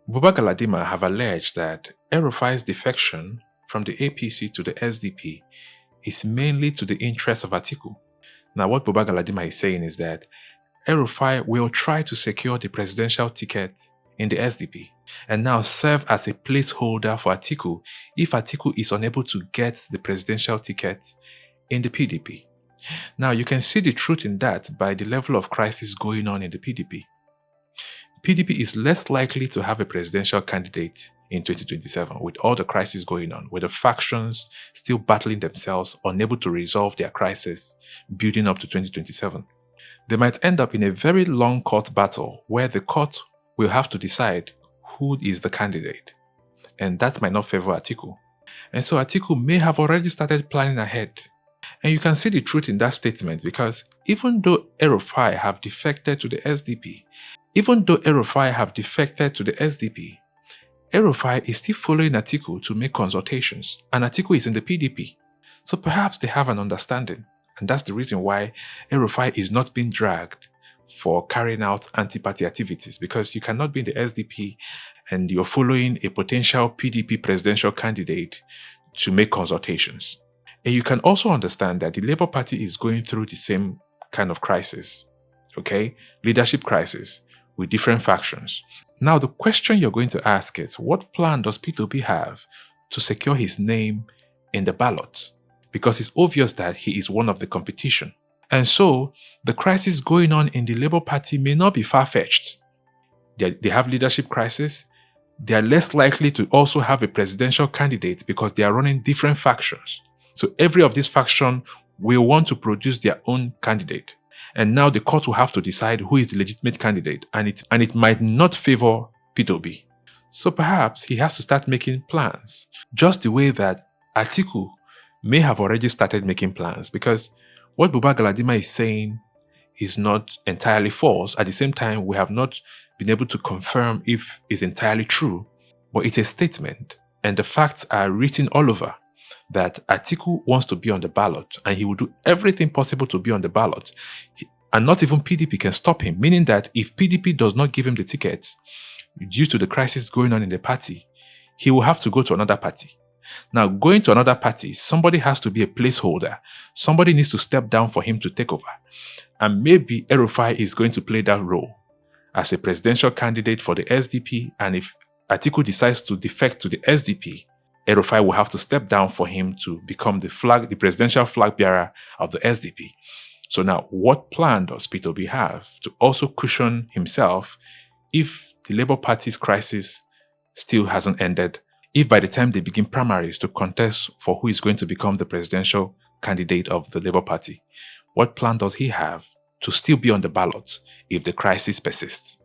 Buba Galadima have alleged that Rufai's defection from the APC to the SDP is mainly to the interest of Atiku. Now, what Buba Galadima is saying is that Rufai will try to secure the presidential ticket in the SDP and now serve as a placeholder for Atiku if Atiku is unable to get the presidential ticket in the PDP. Now, you can see the truth in that by the level of crisis going on in the PDP. PDP is less likely to have a presidential candidate in 2027 with all the crisis going on, with the factions still battling themselves, unable to resolve their crisis building up to 2027. They might end up in a very long court battle where the court will have to decide who is the candidate, and that might not favor Atiku. And so Atiku may have already started planning ahead. And you can see the truth in that statement because even though Rufai have defected to the SDP, Rufai is still following Atiku to make consultations, and Atiku is in the PDP. So perhaps they have an understanding, and that's the reason why Rufai is not being dragged for carrying out anti-party activities, because you cannot be in the SDP and you're following a potential PDP presidential candidate to make consultations. And you can also understand that the Labour Party is going through the same kind of crisis, okay? Leadership crisis with different factions. Now, the question you're going to ask is, what plan does P2B have to secure his name in the ballot? Because it's obvious that he is one of the competition. And so, the crisis going on in the Labour Party may not be far-fetched. They have leadership crisis. They are less likely to also have a presidential candidate because they are running different factions. So every of these factions will want to produce their own candidate. And now the court will have to decide who is the legitimate candidate, and it might not favor P2B. So perhaps he has to start making plans, just the way that Atiku may have already started making plans, because what Buba Galadima is saying is not entirely false. At the same time, we have not been able to confirm if it's entirely true, but it's a statement, and the facts are written all over that Atiku wants to be on the ballot and he will do everything possible to be on the ballot. And not even PDP can stop him, meaning that if PDP does not give him the ticket due to the crisis going on in the party, he will have to go to another party. Now, going to another party, somebody has to be a placeholder. Somebody needs to step down for him to take over. And maybe Rufai is going to play that role as a presidential candidate for the SDP, and if Atiku decides to defect to the SDP, Rufai will have to step down for him to become the presidential flag bearer of the SDP. So now, what plan does P2B have to also cushion himself if the Labour Party's crisis still hasn't ended, if by the time they begin primaries to contest for who is going to become the presidential candidate of the Labour Party? What plan does he have to still be on the ballot if the crisis persists?